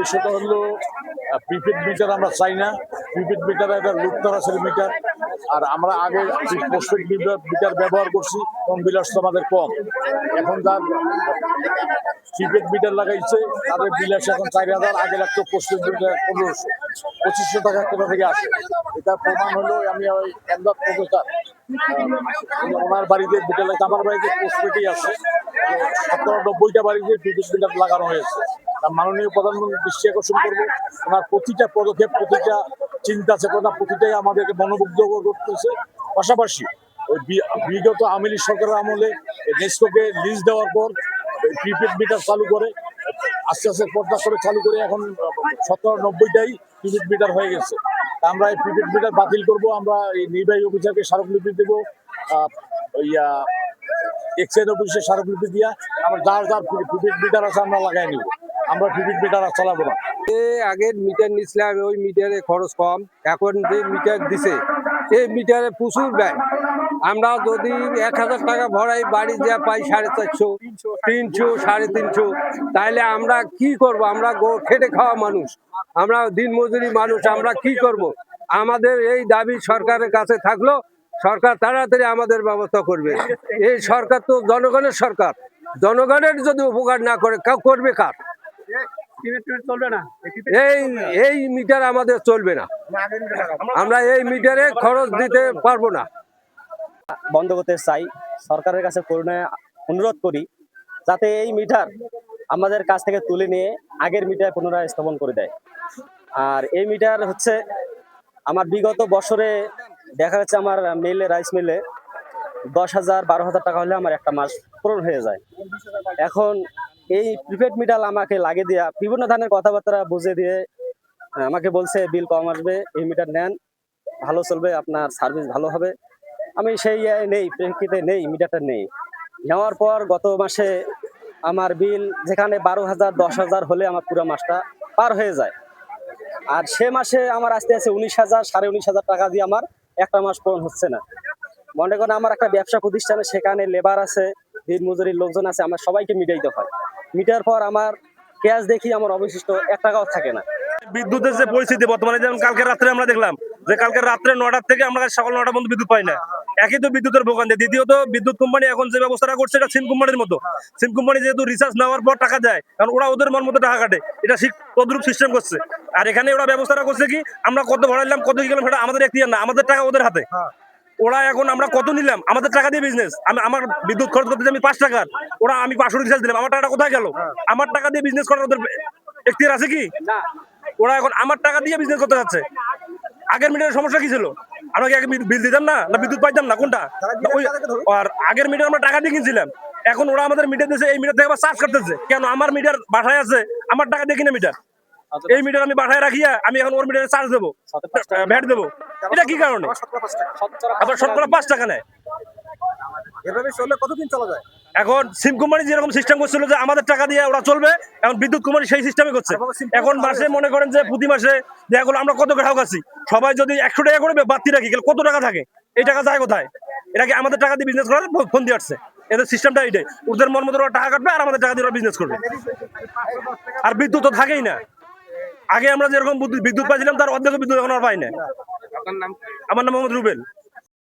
বিষয়টা হলো prepaid metre আমরা চাই না। প্রিপেড মিটার একটা লুপ্তরাসের মিটার। আর আমরা আগে পোস্টপেড মিটার ব্যবহার করছি এবং বিল আসতো আমাদের কম। এখন যার প্রিপেড মিটার লাগাইছে তাদের বিল আসে এখন 4,000, আগে লাগতো পোস্টপেড মিটার 1500, 2500 টাকা কোথা থেকে আসে। এটা প্রমাণ হলো আমি ওই এমদাদ প্রফেসর ওনার বাড়িতে মিটার লাগছে, আমার বাড়িতে পোস্টপেডই আছে। 70-90টা বাড়িতে প্রিপেড মিটার লাগানো হয়েছে। মাননীয় প্রধানমন্ত্রী দৃষ্টি আকর্ষণ করবো, ওনার প্রতিটা পদক্ষেপ, প্রতিটা চিন্তা চেতনা, প্রতিটাই আমাদেরকে মনোমুগ্ধ করতেছে। পাশাপাশি ওই বিগত আওয়ামী লীগ সরকারের আমলে নেস্কোকে লিজ দেওয়ার পর প্রিপেড মিটার চালু করে আস্তে আস্তে পর্দা করে চালু করে এখন 70-90টাই প্রিপেড মিটার হয়ে গেছে। আমরা এই প্রিপেড মিটার বাতিল করব। আমরা এই নির্বাহী অফিসারকে স্মারকলিপি দেবো, এক্সাইজ অফিসে স্মারকলিপি দিয়া আমরা যার প্রিপেড মিটার আছে আমরা লাগাই নিব। আমরা প্রিপেড মিটার আর চালাবো না। আগের মিটার নিছিলাম, ওই মিটারে খরচ কম। এখন যে মিটার দিছে এই মিটারে প্রচুর ব্যয়। আমরা যদি 1000 টাকা ভরাই, বাড়ি যা পাই 450, 300, 350, তাহলে আমরা কি করব? আমরা খেটে খাওয়া মানুষ, আমরা দিনমজুরি মানুষ, আমরা কি করব? আমাদের এই দাবি সরকারের কাছে থাকলো, সরকার তাড়াতাড়ি আমাদের ব্যবস্থা করবে। এই সরকার তো জনগণের সরকার, জনগণের যদি উপকার না করে করবে কার? এই মিটার আমাদের চলবে না, আমরা এই মিটারে খরচ দিতে পারবো না। বন্ধ করতে চাই। সরকারের কাছে করুণায় অনুরোধ করি যাতে এই মিটার আমাদের কাছ থেকে তুলে নিয়ে আগের মিটার পুনরায় স্থাপন করে দেয়। আর এই মিটার হচ্ছে আমার বিগত বছরে দেখা যাচ্ছে আমার মিলে, রাইস মিলে 10,000, 12,000 টাকা হলে আমার একটা মাস পূরণ হয়ে যায়। এখন এই প্রিপেড মিটার আমাকে লাগিয়ে দেওয়া, বিভিন্ন ধরনের কথাবার্তা বুঝে দিয়ে আমাকে বলছে বিল কম আসবে, এই মিটার নেন, ভালো চলবে, আপনার সার্ভিস ভালো হবে। আমি সেই নেই, প্রেক্ষিতে নেই, মিটারটা নেই। নেওয়ার পর গত মাসে আমার বিল যেখানে 12,000, 10,000 হলে আমার পুরো মাসটা পার হয়ে যায়। আর সে মাসে আমার আসতে আছে 19,000, 19,500 টাকা দিয়ে আমার একটা মাস পূরণ হচ্ছে না। মনে করেন আমার একটা ব্যবসা প্রতিষ্ঠানে, সেখানে লেবার আছে, দিন মজুরির লোকজন আছে, আমার সবাইকে মিটাইতে হয়। মিটার পর আমার ক্যাশ দেখি আমার অবশিষ্ট 1 টাকাও থাকে না। বিদ্যুতের যে পরিস্থিতি বর্তমানে, যেমন কালকে রাত্রে আমরা দেখলাম যে কালকে রাত্রে 9টার থেকে আমরা সকাল 9টা পর্যন্ত বিদ্যুৎ পাই না। একই তো বিদ্যুতের ভোগান্তি। দ্বিতীয়ত বিদ্যুৎ কোম্পানি এখন যে ব্যবস্থাটা করছে এটা সিম কোম্পানির মতো। সিম কোম্পানি যেহেতু রিচার্জ নেওয়ার পর টাকা দেয়, কারণ ওরা ওদের মন মতো টাকা কাটে, এটা তদ্রুপ সিস্টেম করছে। আর এখানে ওরা ব্যবস্থাটা করছে কি, আমরা কত ভরাইলাম, কত কি গেলাম, সেটা আমাদের এখতিয়ার না, আমাদের টাকা ওদের হাতে। ওরা এখন আমরা কত নিলাম, আমাদের টাকা দিয়ে বিজনেস। আমার বিদ্যুৎ খরচ করতে আমি 5 টাকার, ওরা আমি 500 রিচার্জ দিলাম, আমার টাকাটা কোথায় গেল? আমার টাকা দিয়ে বিজনেস করার ওদের এখতিয়ার আছে কি? ওরা এখন আমার টাকা দিয়ে বিজনেস করতে যাচ্ছে। আগের মিটারের সমস্যা কি ছিল? আমরা কি আগে বিল দিতাম না, না বিদ্যুৎ পাইতাম না? কোনটা? আর আগের মিটার আমরা টাকা দিয়ে কিনছিলাম, এখন ওরা আমাদের মিটার দিয়েছে, এই মিটার থেকে আবার চার্জ করতেছে। কেন? আমার মিটার বাসায় আছে, আমার টাকা দিয়ে কিনে মিটার, এই মিটার আমি বাসায় রাখিয়া আমি এখন ওর মিটারে চার্জ দেবো, ভ্যাট দেবো। এটা কি কারণে? আবার 5 টাকা নেয়। এভাবে চললে কতদিন চলা যায়? এখন সিম কোম্পানি যেরকম সিস্টেম করছিল যে আমাদের টাকা দিয়ে ওরা চলবে, এখন বিদ্যুৎ কোম্পানি সেই সিস্টেমে করছে। এখন মাসে মনে করেন যে প্রতি মাসে দেখা গেলো আমরা কত গ্রাহক আছি, সবাই যদি 100 টাকা করে বাড়তি রাখি, কত টাকা থাকে? এই টাকা যায় কোথায়? এটা কি আমাদের টাকা দিয়ে বিজনেস করার ফোন দিয়ে আসছে? এদের সিস্টেমটা এইটাই, ওদের মন মতো ওরা টাকা কাটবে আর আমাদের টাকা দিয়ে ওরা বিজনেস করবে। আর বিদ্যুৎ তো থাকেই না। আগে আমরা যেরকম বিদ্যুৎ পাইছিলাম তার অর্ধেক বিদ্যুৎ এখন আর পাই না। আমার নাম মোহাম্মদ রুবেল।